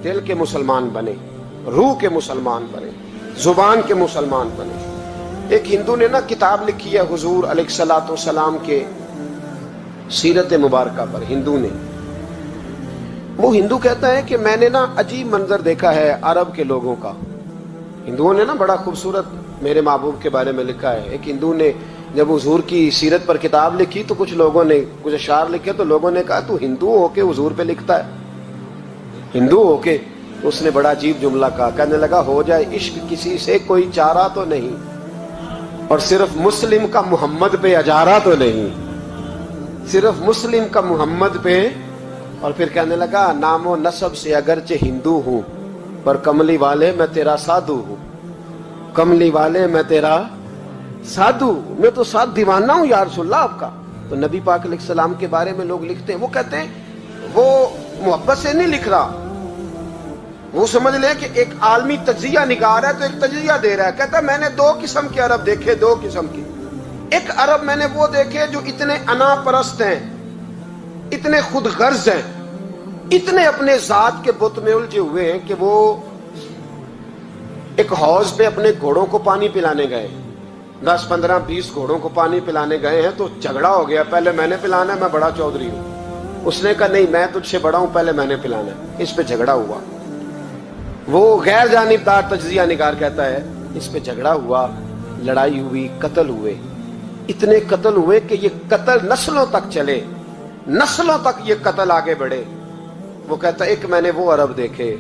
دل کے مسلمان بنے, روح کے مسلمان بنے, زبان کے مسلمان بنے. ایک ہندو نے نا کتاب لکھی ہے حضور علیہ الصلوۃ والسلام کے سیرت مبارکہ پر. ہندو نے, وہ ہندو کہتا ہے کہ میں نے نا عجیب منظر دیکھا ہے عرب کے لوگوں کا. ہندوؤں نے نا بڑا خوبصورت میرے محبوب کے بارے میں لکھا ہے. ایک ہندو نے جب حضور کی سیرت پر کتاب لکھی تو کچھ لوگوں نے کچھ اشعار لکھے, تو لوگوں نے کہا تو ہندو ہو کے حضور پہ لکھتا ہے, ہندو ہو کے. اس نے بڑا عجیب جملہ کہا, کہنے لگا ہو جائے عشق کسی سے کوئی چارہ تو نہیں, اور صرف مسلم کا محمد پہ اجارہ تو نہیں, صرف مسلم کا محمد پہ. اور پھر کہنے لگا نام و نسب سے اگرچہ ہندو ہوں پر کملی والے میں تیرا سادھو ہوں, کملی والے میں تیرا سادھو, میں تو ساتھ دیوانہ ہوں یا رسول اللہ آپ کا. تو نبی پاک علیہ السلام کے بارے میں لوگ لکھتے ہیں, وہ کہتے ہیں وہ محبت سے نہیں لکھ رہا, وہ سمجھ لیں کہ ایک عالمی تجزیہ نگار ہے تو ایک تجزیہ دے رہا ہے. کہتا ہے میں نے دو قسم کے عرب دیکھے, دو قسم کے. ایک عرب میں نے وہ دیکھے جو اتنے انا پرست ہیں, اتنے خود غرض ہیں, اتنے اپنے ذات کے بت میں الجھے ہوئے ہیں کہ وہ ایک حوض پہ اپنے گھوڑوں کو پانی پلانے گئے, 10 15 20 گھوڑوں کو پانی پلانے گئے ہیں, تو جھگڑا ہو گیا, پہلے میں نے پلانا ہے, میں بڑا چودھری ہوں. اس نے کہا نہیں میں تجھ سے بڑا ہوں, پہلے میں نے پلانا ہے. اس پہ جھگڑا ہوا. وہ غیر جانبدار تجزیہ نگار کہتا ہے اس پہ جھگڑا ہوا, لڑائی ہوئی, قتل ہوئے, اتنے قتل ہوئے کہ یہ قتل نسلوں تک چلے, نسلوں تک یہ قتل آگے بڑھے. وہ کہتا ہے ایک میں نے وہ عرب دیکھے.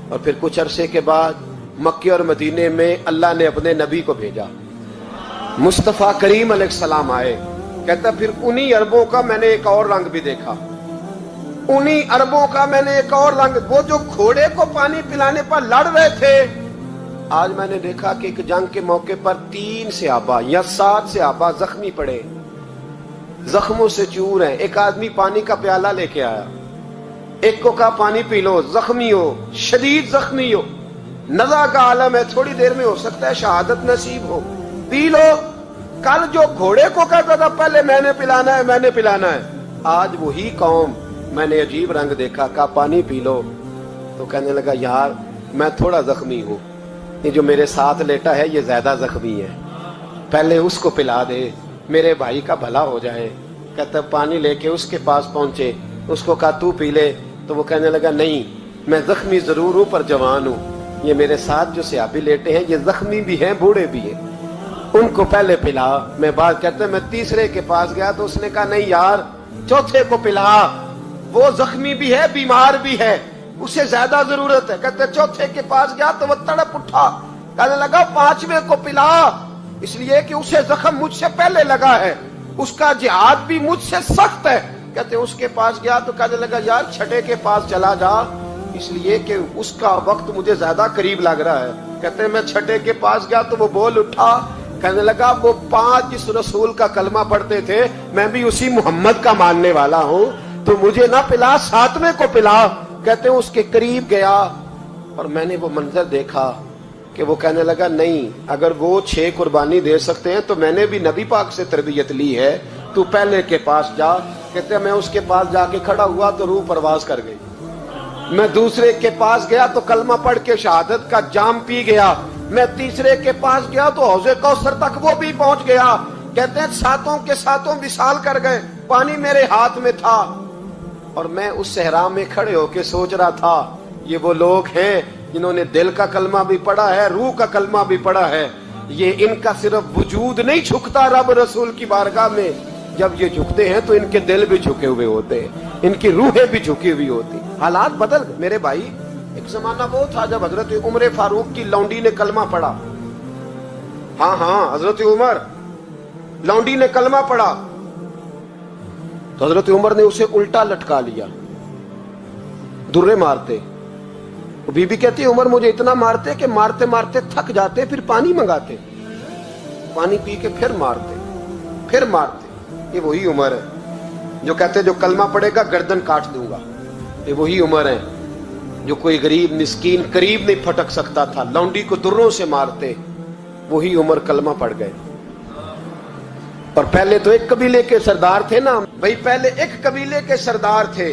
اور پھر کچھ عرصے کے بعد مکے اور مدینے میں اللہ نے اپنے نبی کو بھیجا, مصطفیٰ کریم علیہ السلام آئے. کہتا پھر انہی عربوں کا میں نے ایک اور رنگ بھی دیکھا, انہی عربوں کا میں نے ایک اور رنگ. وہ جو گھوڑے کو پانی پلانے پر لڑ رہے تھے, آج میں نے دیکھا کہ ایک جنگ کے موقع پر 3 صحابہ یا 7 صحابہ زخمی پڑے, زخموں سے چور ہیں. ایک آدمی پانی کا پیالہ لے کے آیا, ایک کو کہا پانی پی لو, زخمی ہو, شدید زخمی ہو, نزع کا عالم ہے, تھوڑی دیر میں ہو سکتا ہے شہادت نصیب ہو, پی لو. کل جو گھوڑے کو کہتا تھا پہلے میں نے پلانا ہے, میں نے پلانا ہے, آج وہی قوم میں نے عجیب رنگ دیکھا, کہا پانی پی لو. تو کہنے لگا یار میں تھوڑا زخمی ہوں, یہ جو میرے ساتھ لیٹا ہے یہ زیادہ زخمی ہے, پہلے اس کو پلا دے, میرے بھائی کا بھلا ہو جائے. کہتا پانی لے کے اس کے پاس پہنچے, اس کو کہا تو پی لے. تو وہ کہنے لگا نہیں میں زخمی ضرور ہوں پر جوان ہوں, یہ میرے ساتھ جو صحابی لیٹے ہیں یہ زخمی بھی ہیں بوڑھے بھی ہیں, ان کو پہلے پلا. میں بات کہتے میں تیسرے کے پاس گیا تو اس نے کہا نہیں یار چوتھے کو پلا, وہ زخمی بھی ہے بیمار بھی ہے, اسے زیادہ ضرورت ہے. کہتے چوتھے کے پاس گیا تو وہ تڑپ اٹھا, کہنے لگا 5ویں کو پلا, اس لیے کہ اسے زخم مجھ سے پہلے لگا ہے, اس کا جہاد بھی مجھ سے سخت ہے. کہتے اس کے پاس گیا تو کہنے لگا یار 6 کے پاس چلا جا, اس لیے کہ اس کا وقت مجھے زیادہ قریب لگ رہا ہے. کہتے میں 6 کے پاس گیا تو وہ بول اٹھا, کہنے لگا وہ 5 جس رسول کا کلمہ پڑھتے تھے میں بھی اسی محمد کا ماننے والا ہوں, تو مجھے نہ پلا 7ویں کو پلا. کہتے ہیں اس کے قریب گیا اور میں نے وہ منظر دیکھا کہ وہ کہنے لگا نہیں اگر وہ 6 قربانی دے سکتے ہیں تو میں نے بھی نبی پاک سے تربیت لی ہے, تو پہلے کے پاس جا. کہتے ہیں میں اس کے پاس جا کے کھڑا ہوا تو روح پرواز کر گئی. میں دوسرے کے پاس گیا تو کلمہ پڑھ کے شہادت کا جام پی گیا. میں تیسرے کے پاس گیا تو حوض کوثر تک وہ بھی پہنچ گیا. کہتے ہیں 7 کے 7 وصال کر گئے, پانی میرے ہاتھ میں تھا اور میں اس صحرا میں کھڑے ہو کے سوچ رہا تھا یہ وہ لوگ ہیں جنہوں نے دل کا کلمہ بھی پڑھا ہے, روح کا کلمہ بھی پڑھا ہے. یہ ان کا صرف وجود نہیں جھکتا رب رسول کی بارگاہ میں, جب یہ جھکتے ہیں تو ان کے دل بھی جھکے ہوئے ہوتے ہیں, ان کی روحیں بھی جھکی ہوئی ہوتی. حالات بدل گئے میرے بھائی. ایک زمانہ وہ تھا جب حضرت عمر فاروق کی لونڈی نے کلمہ پڑھا, ہاں حضرت عمر لونڈی نے کلمہ پڑھا تو حضرت عمر نے اسے الٹا لٹکا لیا, درے مارتے. بی بی کہتی عمر مجھے اتنا مارتے کہ مارتے مارتے تھک جاتے, پھر پانی منگاتے, پانی پی کے پھر مارتے. یہ وہی عمر ہے جو کہتے جو کلمہ پڑھے گا گردن کاٹ دوں گا. یہ وہی عمر ہے جو کوئی غریب مسکین قریب نہیں پھٹک سکتا تھا, لونڈی کو دروں سے مارتے. وہی عمر کلمہ پڑھ گئے. اور پہلے تو ایک قبیلے کے سردار تھے نا بھائی, پہلے ایک قبیلے کے سردار تھے,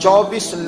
24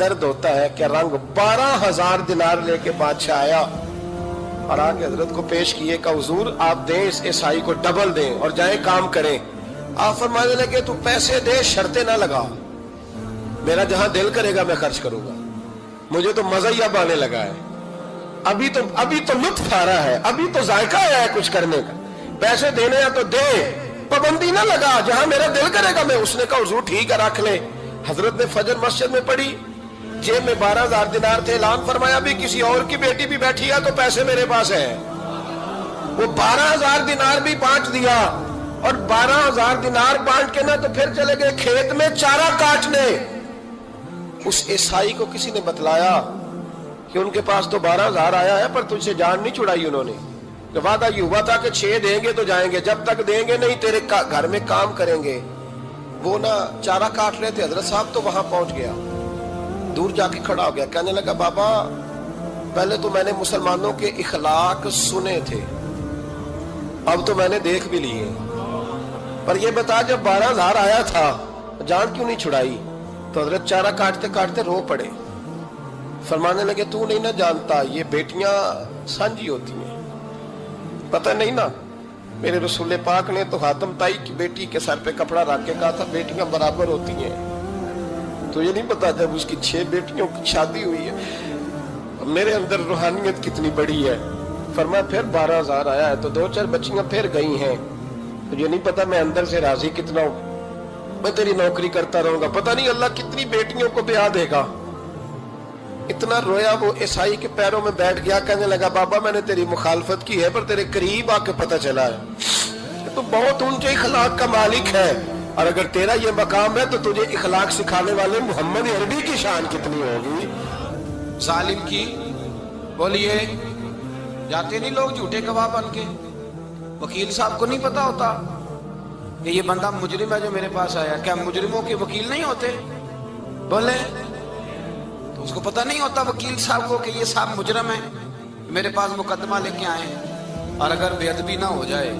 درد ہوتا ہے، کیا رنگ. 12,000 دینار لے کے بادشاہ آیا اور آگے حضرت کو پیش کیے کہ حضور آپ دیں اس عیسائی کو ڈبل دیں اور جائیں کام کریں. آپ فرمانے لگے تو پیسے دے، شرطیں نہ لگا، میرا جہاں دل کرے گا میں خرچ کروں گا، مجھے تو مزہ ہی اب آنے لگا ہے، ابھی تو لطف آ رہا ہے، ابھی تو ذائقہ آیا ہے کچھ کرنے کا، پیسے دینے ہیں تو دے، پابندی نہ لگا، جہاں میرا دل کرے گا میں. اس نے کہا حضور ٹھیک ہے رکھ لیں. حضرت نے فجر مسجد میں پڑھی، جیب میں 12,000 دینار تھے. اعلان فرمایا بھی کسی اور کی بیٹی بھی بیٹھی ہے تو پیسے میرے پاس ہے. وہ 12,000 دینار بھی بانٹ دیا اور 12,000 دینار بانٹ کے نہ تو پھر چلے گئے کھیت میں چارہ کاٹنے. اس عیسائی کو کسی نے بتلایا کہ ان کے پاس تو 12,000 آیا ہے پر تجھ سے جان نہیں چھڑائی انہوں نے، کہ وعدہ یہ ہوا تھا کہ 6 دیں گے تو جائیں گے، جب تک دیں گے نہیں تیرے گھر میں کام کریں گے. وہ نہ چارہ کاٹ رہے تھے، حضرت صاحب تو وہاں پہنچ گیا، دور جا کے کھڑا ہو گیا، کہنے لگا بابا پہلے تو میں نے مسلمانوں کے اخلاق سنے تھے، اب تو میں نے دیکھ بھی لیے، پر یہ بتا جب 12,000 آیا تھا جان کیوں نہیں چھڑائی؟ تو حضرت چارہ کاٹتے کاٹتے رو پڑے. فرمانے لگے تو نہیں نہ جانتا یہ بیٹیاں سانجی ہوتی ہیں، پتہ نہیں نا، میرے رسول پاک نے تو حاتم تائی کی بیٹی کے سر پہ کپڑا رکھ کے کہا تھا بیٹیاں برابر ہوتی ہیں. تو یہ نہیں پتا جب اس کی 6 بیٹیوں کی شادی ہوئی ہے میرے اندر روحانیت کتنی بڑی ہے. فرمایا پھر 12,000 آیا ہے تو 2-4 بچیاں پھر گئی ہیں، تو یہ نہیں پتا میں اندر سے راضی کتنا ہوں، میں تیری نوکری کرتا رہوں گا، پتہ نہیں اللہ کتنی بیٹیوں کو بیاہ دے گا. اتنا رویا وہ عیسائی کے پیروں میں بیٹھ گیا، کہنے لگا بابا میں نے تیری مخالفت کی ہے پر تیرے قریب آ کے پتہ چلا ہے تو بہت اونچے اخلاق کا مالک ہے، اور اگر تیرا یہ مقام ہے تو تجھے اخلاق سکھانے والے محمد عربی کی شان کتنی ہوگی. ظالم کی بولیے جاتے نہیں لوگ جھوٹے گواہ بن کے. وکیل صاحب کو نہیں پتا ہوتا کہ یہ بندہ مجرم ہے جو میرے پاس آیا، کیا مجرموں کے وکیل نہیں ہوتے؟ بولے تو اس کو پتہ نہیں ہوتا وکیل صاحب کو کہ یہ صاحب مجرم ہے، میرے پاس مقدمہ لے کے آئے ہیں. اور اگر بے ادبی نہ ہو جائے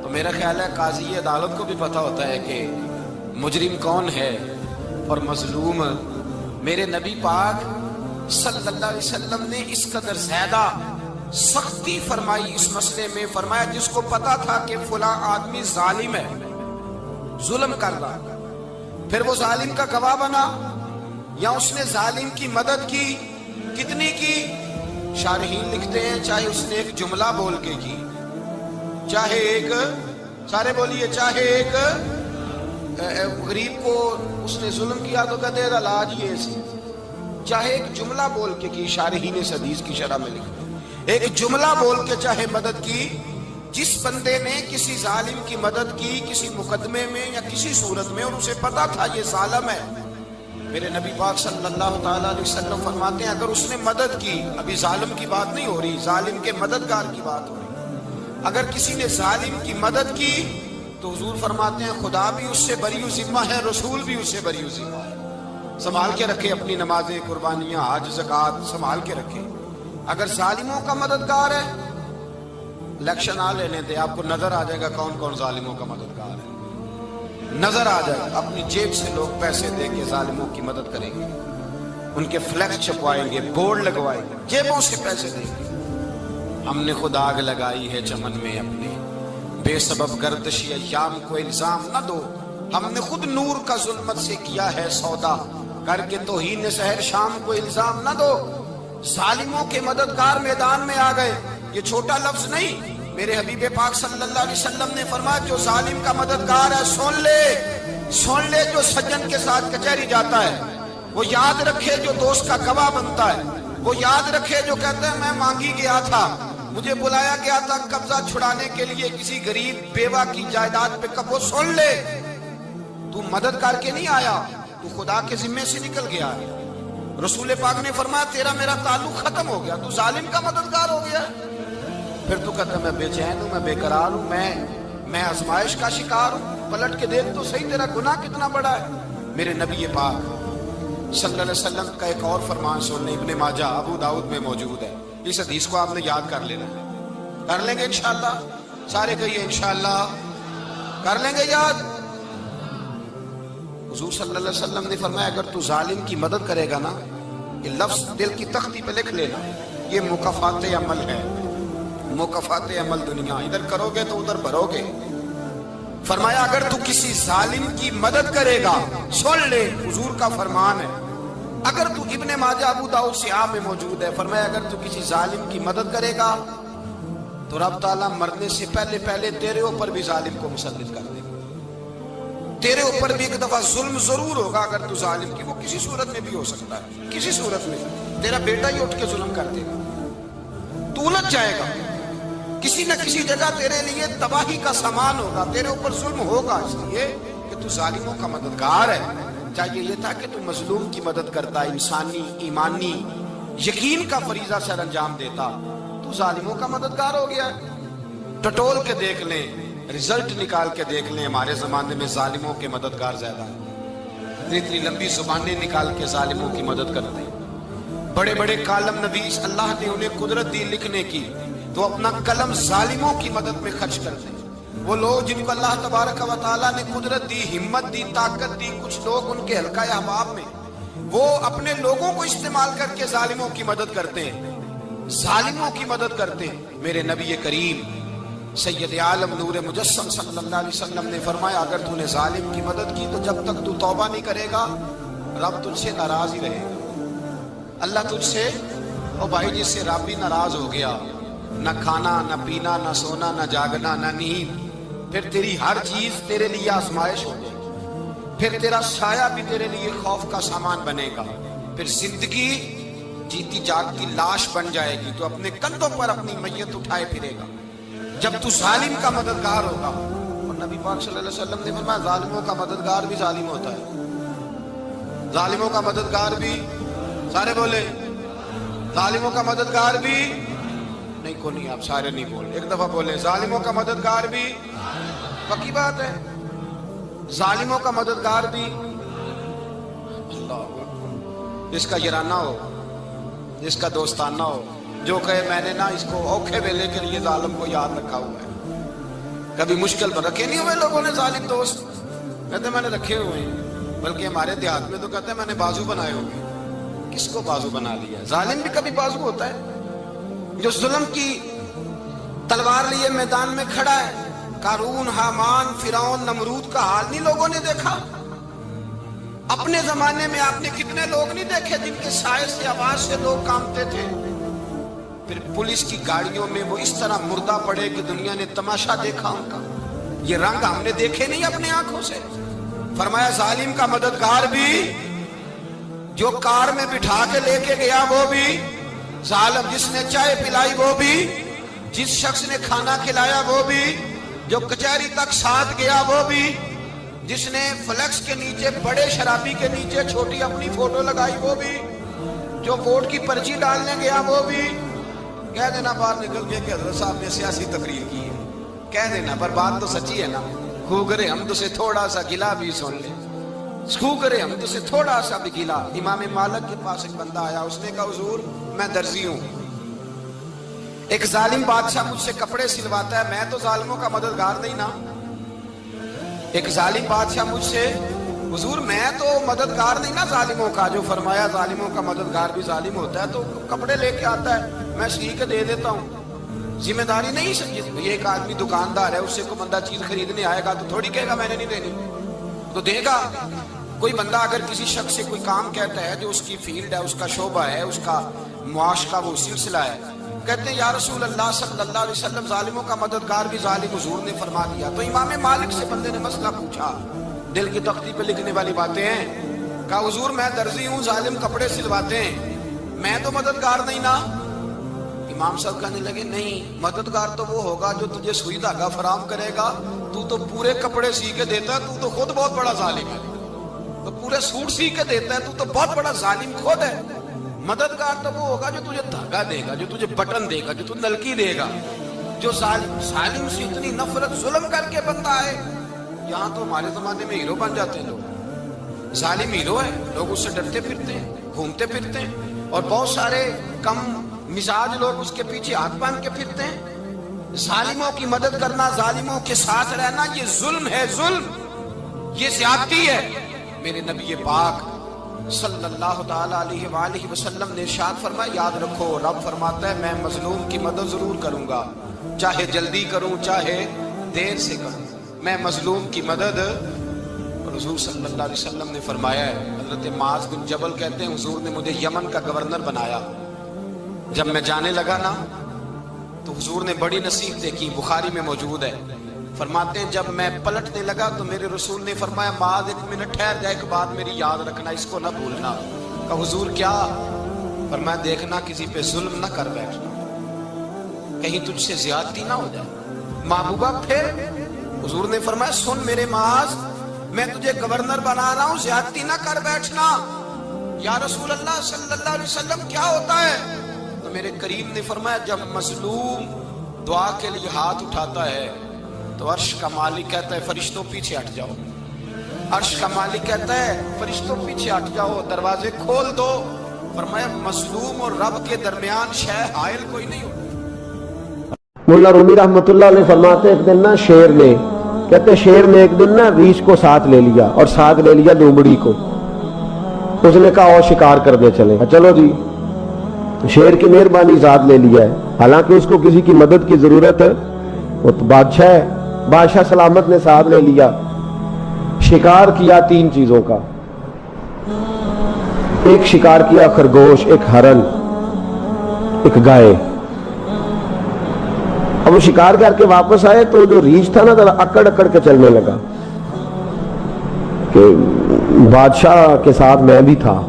تو میرا خیال ہے قاضی عدالت کو بھی پتہ ہوتا ہے کہ مجرم کون ہے اور مظلوم. میرے نبی پاک صلی اللہ علیہ وسلم نے اس قدر زیادہ سختی فرمائی اس مسئلے میں. فرمایا جس کو پتا تھا کہ فلاں آدمی ظالم ہے، ظلم کر رہا، پھر وہ ظالم کا گواہ بنا یا اس نے ظالم کی مدد کی، کتنی کی؟ شارحین لکھتے ہیں چاہے اس نے ایک جملہ بول کے کی، چاہے ایک، سارے بولیے، چاہے ایک غریب کو اس نے ظلم کیا تو کہتے ہیں علاج یہ سی، چاہے ایک جملہ بول کے کی. شارحین اس حدیث کی شرح میں لکھتے ہیں ایک جملہ بول کے چاہے مدد کی. جس بندے نے کسی ظالم کی مدد کی کسی مقدمے میں یا کسی صورت میں اور اسے پتا تھا یہ ظالم ہے، میرے نبی پاک صلی اللہ تعالیٰ علیہ وسلم فرماتے ہیں اگر اس نے مدد کی، ابھی ظالم کی بات نہیں ہو رہی، ظالم کے مددگار کی بات ہو رہی، اگر کسی نے ظالم کی مدد کی تو حضور فرماتے ہیں خدا بھی اس سے بری و ذمہ ہے، رسول بھی اس سے بری و ذمہ ہے. سنبھال کے رکھے اپنی نمازیں، قربانیاں، حج، زکوٰۃ سنبھال کے رکھے. اگر ظالموں کا مددگار ہے، الیکشن آ لینے دے، آپ کو نظر آ جائے گا کون کون ظالموں کا مددگار ہے، نظر آ جائے گا. اپنی جیب سے لوگ پیسے دے کے ظالموں کی مدد کریں گے، ان کے فلیکس چھپوائیں گے، بورڈ لگوائیں گے، جیبوں سے پیسے دیں گے. ہم نے خود آگ لگائی ہے چمن میں اپنے، بے سبب گردشی ایام کو الزام نہ دو، ہم نے خود نور کا ظلمت سے کیا ہے سودا، کر کے توہین سحر شام کو الزام نہ دو. ظالموں کے مددگار میدان میں آ گئے. یہ چھوٹا لفظ نہیں، میرے حبیب پاک صلی اللہ علیہ وسلم نے فرمایا جو ظالم کا مددگار ہے سن لے جو سجن کے ساتھ کچہری جاتا ہے، وہ یاد رکھے جو دوست کا گواہ بنتا ہے، وہ یاد رکھے جو کہتا ہے میں مانگی گیا تھا، مجھے بلایا گیا تھا قبضہ چھڑانے کے لیے کسی غریب بیوہ کی جائیداد پہ، کب وہ سن لے تو مدد کر کے نہیں آیا، تو خدا کے ذمے سے نکل گیا. رسول پاک نے فرمایا تیرا میرا تعلق ختم ہو گیا، تو ظالم کا مددگار ہو گیا. پھر تو کہتا میں بے چین ہوں، میں بے قرار ہوں، میں آزمائش کا شکار ہوں. پلٹ کے دیکھ تو صحیح تیرا گناہ کتنا بڑا ہے. میرے نبی پاک صلی اللہ علیہ وسلم کا ایک اور فرمان سننے، ابن ماجہ ابو داؤد میں موجود ہے. اس حدیث کو آپ نے یاد کر لینا ہے. کر لیں گے انشاءاللہ؟ سارے کہیے انشاءاللہ کر لیں گے یاد. حضور صلی اللہ علیہ وسلم نے فرمایا اگر تو ظالم کی مدد کرے گا نا، یہ لفظ دل کی تختی پہ لکھ لینا، یہ مکافات عمل ہے، مکافات عمل دنیا، ادھر کرو گے تو ادھر بھرو گے۔ فرمایا اگر تو کسی ظالم کی مدد کرے گا، سن لے حضور کا فرمان ہے، اگر تو ابن ماجہ ابو داؤد سیاہ میں موجود ہے، فرمایا اگر تو کسی ظالم کی مدد کرے گا تو رب تعالیٰ مرنے سے پہلے پہلے تیرے اوپر بھی ظالم کو مسلط کر دے گا، تیرے اوپر بھی ایک دفعہ ظلم ضرور ہوگا اگر تو ظالم کی، وہ کسی صورت میں بھی ہو سکتا ہے، کسی صورت میں تیرا بیٹا ہی اٹھ کے ظلم کر دے گا، تو الجھ جائے گا، کسی نہ کسی جگہ تیرے لیے تباہی کا سامان ہوگا، تیرے اوپر ظلم ہوگا، اس لیے کہ تو ظالموں کا مددگار ہے۔ چاہیے یہ تھا کہ تو مظلوم کی مدد کرتا، انسانی ایمانی یقین کا فریضہ سر انجام دیتا، تو ظالموں کا مددگار ہو گیا۔ ٹٹول کے دیکھ لیں، رزلٹ نکال کے دیکھ لیں، ہمارے زمانے میں ظالموں کے مددگار زیادہ ہیں، اتنی لمبی زبانیں نکال کے ظالموں کی مدد کرتے ہیں، بڑے بڑے کالم نویس اللہ نے انہیں قدرت دی لکھنے کی، تو اپنا قلم ظالموں کی مدد میں خرچ کرتے ہیں۔ وہ لوگ جن کو اللہ تبارک و تعالیٰ نے قدرت دی، ہمت دی، طاقت دی، کچھ لوگ ان کے حلقہ احباب میں وہ اپنے لوگوں کو استعمال کر کے ظالموں کی مدد کرتے ہیں، ظالموں کی مدد کرتے ہیں۔ میرے نبی کریم سید عالم نور مجسم صلی اللہ علیہ وسلم نے فرمایا اگر تو نے ظالم کی مدد کی تو جب تک تو توبہ نہیں کرے گا رب تجھ سے ناراض ہی رہے گا، اللہ تجھ سے، او بھائی جس سے رب بھی ناراض ہو گیا، نہ کھانا نہ پینا نہ سونا نہ جاگنا نہ نیند، پھر تیری ہر چیز تیرے لیے آزمائش ہو جائے گی، پھر تیرا سایہ بھی تیرے لیے خوف کا سامان بنے گا، پھر زندگی جیتی جاگتی لاش بن جائے گی، تو اپنے کندھوں پر اپنی میت اٹھائے پھرے گا جب تو ظالم کا مددگار ہوگا۔ اور نبی پاک صلی اللہ علیہ وسلم نے فرمایا ظالموں کا مددگار بھی ظالم ہوتا ہے، ظالموں کا مددگار بھی، سارے بولے ظالموں کا مددگار بھی، نہیں کو نہیں، آپ سارے نہیں بولے، ایک دفعہ بولے ظالموں کا مددگار بھی، پکی بات ہے، ظالموں کا مددگار بھی۔ اللہ جس کا یارانہ ہو، جس کا دوستانہ ہو، جو کہے میں نے نا اس کو اوکھے ویلے کے لیے ظالم کو یاد رکھا ہوا ہے، کبھی مشکل پر رکھے نہیں ہوئے لوگوں نے ظالم دوست، کہتے میں نے رکھے ہوئے ہیں، بلکہ ہمارے دیہات میں تو کہتے ہیں میں نے بازو بنائے ہوئے۔ کس کو بازو بنا لیا؟ ظالم بھی کبھی بازو ہوتا ہے، جو ظلم کی تلوار لیے میدان میں کھڑا ہے۔ قارون، حامان، فرعون، نمرود کا حال نہیں لوگوں نے دیکھا؟ اپنے زمانے میں آپ نے کتنے لوگ نہیں دیکھے جن کے سائے سے، آواز سے لوگ کانپتے تھے؟ پھر پولیس کی گاڑیوں میں وہ اس طرح مردہ پڑے کہ دنیا نے تماشا دیکھا ان کا، یہ رنگ ہم نے دیکھے نہیں اپنے آنکھوں سے۔ فرمایا ظالم کا مددگار بھی، جو کار میں بٹھا کے لے کے گیا وہ بھی ظالم، جس نے چائے پلائی وہ بھی، جس شخص نے کھانا کھلایا وہ بھی، جو کچہری تک ساتھ گیا وہ بھی، جس نے فلیکس کے نیچے، بڑے شرابی کے نیچے چھوٹی اپنی فوٹو لگائی وہ بھی، جو ووٹ کی پرچی ڈالنے گیا وہ بھی۔ کہہ دینا باہر نکل کے کہ حضرت صاحب نے سیاسی تقریر کی ہے، کہہ دینا، پر بات تو سچی ہے نا۔ خو کرے ہم تو سے تھوڑا سا گلا بھی سن لے، خو کرے ہم تو سے تھوڑا سا بھی گلا۔ امام مالک کے پاس ایک بندہ آیا، اس نے کہا حضور میں درزی ہوں، ایک ظالم بادشاہ مجھ سے کپڑے سلواتا ہے، میں تو ظالموں کا مددگار نہیں نا۔ ایک ظالم بادشاہ مجھ سے، حضور میں تو مددگار نہیں نا ظالموں کا، جو فرمایا ظالموں کا مددگار بھی ظالم ہوتا ہے، تو کپڑے لے کے آتا ہے میں سی کے دے دیتا ہوں، ذمہ داری نہیں سمجھی۔ یہ ایک آدمی دکاندار ہے، اس سے کوئی بندہ چیز خریدنے آئے گا تو تھوڑی کہے گا میں نے نہیں دینی، تو دے گا۔ کوئی بندہ اگر کسی شخص سے کوئی کام کہتا ہے جو اس کی فیلڈ ہے، اس کا شعبہ ہے، اس کا معاش کا وہ سلسلہ ہے، کہتے ہیں یا رسول اللہ صلی اللہ علیہ وسلم ظالموں کا مددگار بھی ظالم، حضور نے فرما دیا۔ تو امام مالک سے بندے نے مسئلہ پوچھا، دل کی تختی پہ لکھنے والی باتیں ہیں، کہا حضور میں درزی ہوں، ظالم کپڑے سلواتے ہیں، میں تو مددگار نہیں نا۔ امام صاحب کہنے لگے نہیں، مددگار تو وہ ہوگا جو تجھے سوئی دھاگا فراہم کرے گا، تو پورے کپڑے سی کے دیتا ہے، تو خود بہت بڑا ظالم ہے، تو پورے سوٹ سی کے دیتا ہے، تو بہت بڑا ظالم خود ہے۔ مددگار تو وہ ہوگا جو تجھے دھاگا دے گا، جو تجھے بٹن دے گا، جو تجھے نلکی دے گا۔ جو ظالم سے اتنی نفرت ظلم کر کے بندہ ہے، یہاں تو ہمارے زمانے میں ہیرو بن جاتے ہیں لوگ، ظالم ہیرو ہے، لوگ اس سے ڈرتے پھرتے ہیں، گھومتے پھرتے ہیں، اور بہت سارے کم مزاج لوگ اس کے پیچھے ہاتھ باندھ کے پھرتے ہیں۔ ظالموں کی مدد کرنا، ظالموں کے ساتھ رہنا، یہ ظلم ہے، ظلم، یہ زیادتی ہے۔ میرے نبی پاک صلی اللہ تعالی علیہ وآلہ وسلم نے ارشاد فرمایا یاد رکھو رب فرماتا ہے میں مظلوم کی مدد ضرور کروں گا، چاہے جلدی کروں چاہے دیر سے کروں، میں مظلوم کی مدد۔ حضور صلی اللہ علیہ وسلم نے فرمایا ہے، حضرت معاذ بن جبل کہتے ہیں حضور نے مجھے یمن کا گورنر بنایا، جب میں جانے لگا نا تو حضور نے بڑی نصیحت دیکھی، بخاری میں موجود ہے، فرماتے ہیں جب میں پلٹنے لگا تو میرے رسول نے فرمایا معاذ ایک منٹ ٹھہر جا، ایک بات میری یاد رکھنا، اس کو نہ بھولنا۔ کہا حضور کیا؟ فرمایا دیکھنا کسی پہ ظلم نہ کر بیٹھنا، کہیں تجھ سے زیادتی نہ ہو جائے۔ محبوبہ پھر حضور نے فرمایا سن میرے معاذ، میں تجھے گورنر بنا رہا ہوں، زیادتی نہ کر بیٹھنا۔ یا رسول اللہ صلی اللہ علیہ وسلم کیا ہوتا ہے؟ تو میرے کریم نے فرمایا جب مظلوم دعا کے لیے ہاتھ اٹھاتا ہے تو عرش کا مالک کہتا ہے فرشتوں پیچھے ہٹ جاؤ، عرش کا مالک کہتا ہے فرشتوں پیچھے ہٹ جاؤ، دروازے کھول دو۔ فرمایا مظلوم اور رب کے درمیان شے حائل کوئی نہیں ہوتا۔ ملا رومی رحمت اللہ علیہ فرماتے ایک دن نا شیر نے، کہتے شیر نے ایک دن نا ریچھ کو ساتھ لے لیا اور ساتھ لے لیا لومڑی کو، اس نے کہا اور شکار کرنے چلے، چلو جی، شیر کی مہربانی ساتھ لے لیا ہے، حالانکہ اس کو کسی کی مدد کی ضرورت ہے، وہ تو بادشاہ ہے، بادشاہ سلامت نے ساتھ لے لیا، شکار کیا 3 چیزوں کا، ایک شکار کیا خرگوش، ایک ہرن، ایک گائے۔ اب وہ شکار کر کے واپس آئے تو جو ریچھ تھا نا ذرا اکڑ اکڑ کے چلنے لگا کہ بادشاہ کے ساتھ میں بھی تھا،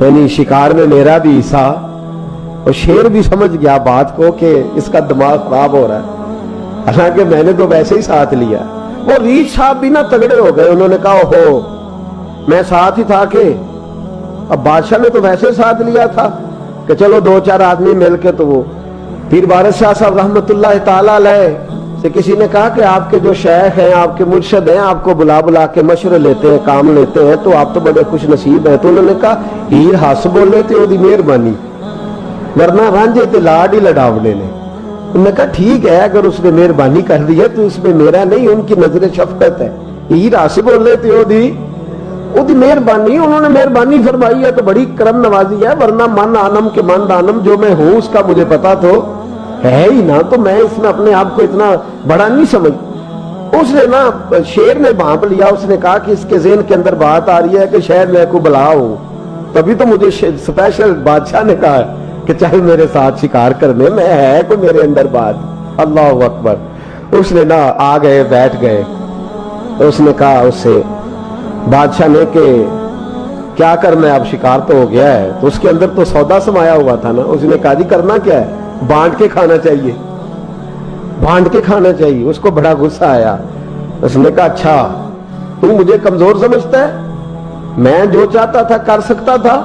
یعنی شکار میں میرا بھی حصہ، اور شیر بھی سمجھ گیا بات کو کہ اس کا دماغ خراب ہو رہا ہے، حالانکہ میں نے تو ویسے ہی ساتھ لیا۔ وہ ریچھ صاحب بھی نا تگڑے ہو گئے، انہوں نے کہا ہو میں ساتھ ہی تھا کہ اب بادشاہ نے تو ویسے ساتھ لیا تھا کہ چلو 2-4 آدمی مل کے، تو وہ پیر وارث شاہ صاحب رحمت اللہ تعالیٰ علیہ سے کسی نے کہا کہ آپ کے جو شیخ ہیں، آپ کے مرشد ہیں، آپ کو بلا کے مشورے لیتے ہیں، کام لیتے ہیں، تو آپ تو بڑے خوش نصیب ہیں۔ تو انہوں نے کہا ہیر ہس بولے تے دی مہربانی، ورنہ رانجے تے لاڈ ہی لڑاونے نے۔ انہوں نے کہا ٹھیک ہے اگر اس نے مہربانی کر دی ہے تو اس میں میرا نہیں، ان کی نظر شفقت ہے، ہیر ہس بولے تے او دی مہربانی، انہوں نے مہربانی فرمائی ہے تو بڑی کرم نوازی ہے، ورنہ من آنم کے من دانم، جو میں ہوں اس کا مجھے پتا تو ہے ہی نا، تو میں اس میں اپنے آپ کو اتنا بڑا نہیں سمجھ۔ اس نے نا شیر نے بھانپ لیا، اس نے کہا کہ اس کے ذہن کے اندر بات آ رہی ہے کہ شاید میں کو بلا ہوں، تبھی تو مجھے سپیشل بادشاہ نے کہا کہ چاہے میرے ساتھ شکار کرنے میں، ہے کوئی میرے اندر بات۔ اللہ اکبر۔ اس نے نا آ گئے، بیٹھ گئے، اس نے کہا اس سے بادشاہ نے کہ کیا کرنا ہے، اب شکار تو ہو گیا ہے، تو اس کے اندر تو سودا سمایا ہوا تھا نا، اس نے کہا جی کرنا کیا ہے، بانٹ کے کھانا چاہیے، بانٹ کے کھانا چاہیے۔ اس کو بڑا غصہ آیا، اس نے کہا اچھا تو مجھے کمزور سمجھتا ہے، میں جو چاہتا تھا کر سکتا تھا،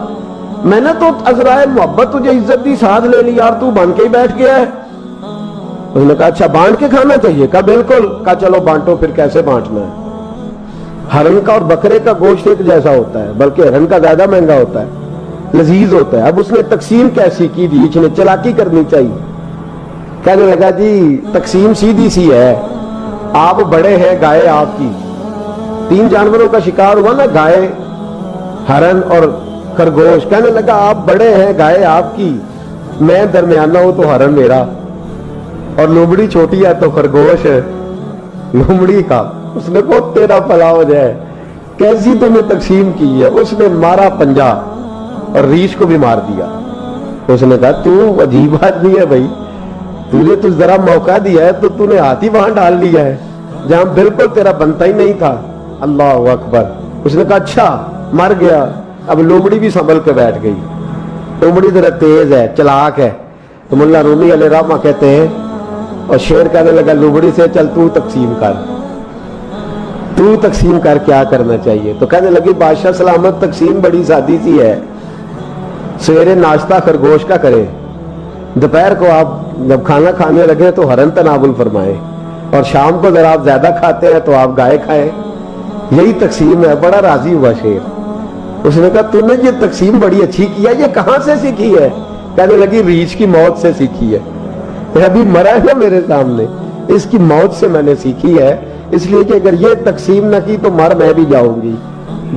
میں نے تو عذرائے محبت تجھے عزت دی، ساتھ لے لی، اور تو بن کے ہی بیٹھ گیا ہے۔ اس نے کہا اچھا بانٹ کے کھانا چاہیے، کہا بالکل، کہا چلو بانٹو، پھر کیسے بانٹنا ہے۔ ہرن کا اور بکرے کا گوشت ایک جیسا ہوتا ہے، بلکہ ہرن کا زیادہ مہنگا ہوتا ہے، لذیذ ہوتا ہے۔ اب اس نے تقسیم کیسی کی دی، اس نے چلاکی کرنی چاہیے، کہنے لگا جی تقسیم سیدھی سی ہے، آپ بڑے ہیں، گائے آپ کی، 3 جانوروں کا شکار ہوا نا، گائے، ہرن اور خرگوش، کہنے لگا آپ بڑے ہیں، گائے آپ کی، میں درمیانہ ہوں تو ہرن میرا، اور لومڑی چھوٹی ہے تو خرگوش لومڑی کا۔ اس نے کہا تیرا بھلا ہو جائے، کیسی تم نے تقسیم کی ہے۔ اس نے مارا پنجا اور ریچھ کو بھی مار دیا۔ اس نے کہا تو عجیب آدمی ہے بھائی، تجھے تو ذرا موقع دیا ہے تو تو نے ہاتھ ہی وہاں ڈال لیا ہے جہاں بالکل تیرا بنتا ہی نہیں تھا۔ اللہ اکبر۔ اس نے کہا اچھا مر گیا۔ اب لومڑی بھی سنبھل کے بیٹھ گئی، لومڑی ذرا تیز ہے، چلاک ہے، تو ملا رومی علیہ رحمہ کہتے ہیں، اور شیر کہنے لگا لومڑی سے چل تو تقسیم کر، تو تقسیم کر کیا کرنا چاہیے۔ تو کہنے لگی بادشاہ سلامت تقسیم بڑی سادی سی ہے، سویرے ناشتہ خرگوش کا کرے، دوپہر کو آپ جب کھانا کھانے لگے تو ہرن تناول فرمائے، اور شام کو ذرا آپ زیادہ کھاتے ہیں تو آپ گائے کھائیں، یہی تقسیم ہے۔ بڑا راضی ہوا شیر۔ اس نے کہا تو نے یہ تقسیم بڑی اچھی کی ہے، یہ کہاں سے سیکھی ہے؟ کہنے لگی ریچھ کی موت سے سیکھی ہے، ابھی مرا ہے نا میرے سامنے، اس کی موت سے میں نے سیکھی ہے، اس لیے کہ اگر یہ تقسیم نہ کی تو مر میں بھی جاؤں گی۔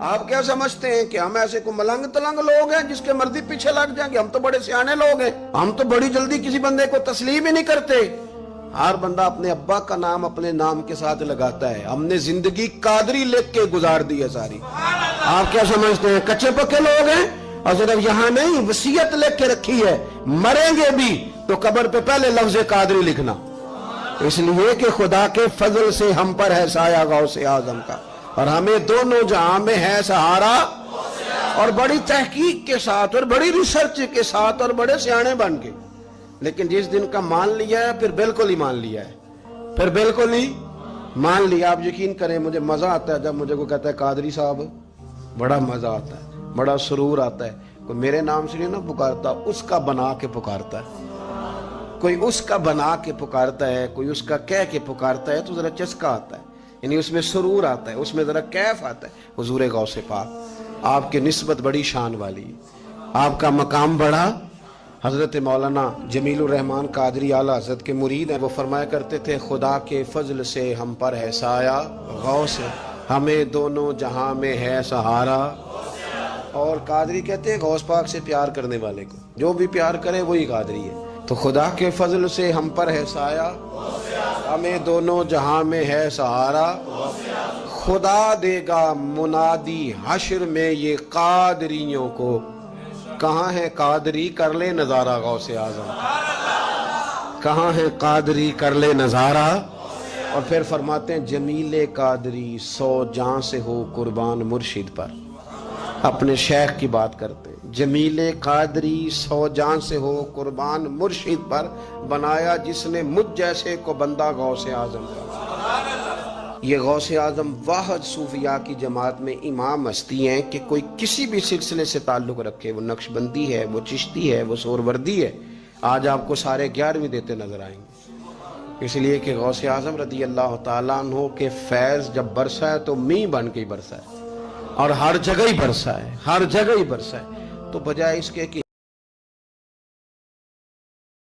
آپ کیا سمجھتے ہیں کہ ہم ایسے کو ملنگ تلنگ لوگ ہیں جس کے مرضی پیچھے لگ جائیں گے؟ ہم تو بڑے سیانے لوگ ہیں، ہم تو بڑی جلدی کسی بندے کو تسلیم ہی نہیں کرتے۔ ہر بندہ اپنے ابا کا نام اپنے نام کے ساتھ لگاتا ہے۔ ہم نے زندگی قادری لکھ کے گزار دی ہے ساری۔ آپ کیا سمجھتے ہیں کچے پکے لوگ ہیں؟ اور صرف یہاں نہیں، وصیت لکھ کے رکھی ہے، مریں گے بھی تو قبر پہ پہلے لفظ قادری لکھنا، اس لیے کہ خدا کے فضل سے ہم پر ہے سایہ غوث اعظم کا، اور ہمیں دونوں جہاں میں ہے سہارا۔ اور بڑی تحقیق کے ساتھ اور بڑی ریسرچ کے ساتھ اور بڑے سیانے بن کے، لیکن جس دن کا مان لیا ہے پھر بالکل ہی مان لیا ہے، پھر بالکل ہی مان لیا۔ آپ یقین کریں مجھے مزہ آتا ہے جب مجھے کوئی کہتا ہے قادری صاحب، بڑا مزہ آتا ہے، بڑا سرور آتا ہے۔ کوئی میرے نام سے نہیں نہ پکارتا، اس کا بنا کے پکارتا ہے، کوئی اس کا بنا کے پکارتا ہے، کوئی اس کا کہہ کے پکارتا ہے، تو ذرا چسکا آتا ہے، یعنی اس میں سرور آتا ہے، اس میں ذرا کیف آتا ہے۔ حضور غوث پاک آپ کی نسبت بڑی شان والی ہے، آپ کا مقام بڑا۔ حضرت مولانا جمیل الرحمن قادری اعلیٰ حضرت کے مرید ہیں، وہ فرمایا کرتے تھے خدا کے فضل سے ہم پر ہے سایہ غوث، ہمیں دونوں جہاں میں ہے سہارا۔ اور قادری کہتے ہیں غوث پاک سے پیار کرنے والے کو، جو بھی پیار کرے وہی قادری ہے۔ تو خدا کے فضل سے ہم پر ہے سایہ، ہمیں دونوں جہاں میں ہے سہارا، خدا دے گا منادی حشر میں یہ قادریوں کو، کہاں ہے قادری کر لے نظارہ غوث اعظم، کہاں ہے قادری کر لے نظارہ۔ اور پھر فرماتے ہیں جمیل قادری 100 جاں سے ہو قربان مرشد پر، اپنے شیخ کی بات کرتے ہیں، جمیل قادری 100 جان سے ہو قربان مرشد پر، بنایا جس نے مجھ جیسے کو بندہ غوث اعظم کا۔ یہ غوث اعظم واحد صوفیاء کی جماعت میں امام ہستی ہیں کہ کوئی کسی بھی سلسلے سے تعلق رکھے، وہ نقش بندی ہے، وہ چشتی ہے، وہ سہروردی ہے، آج آپ کو سارے 11ویں دیتے نظر آئیں گے، اس لیے کہ غوث اعظم رضی اللہ تعالیٰ عنہ کے فیض جب برسا ہے تو می بن کے ہی برسا ہے، اور ہر جگہ ہی برسا ہے، ہر جگہ ہی برسا ہے۔ تو بجائے اس کے کہ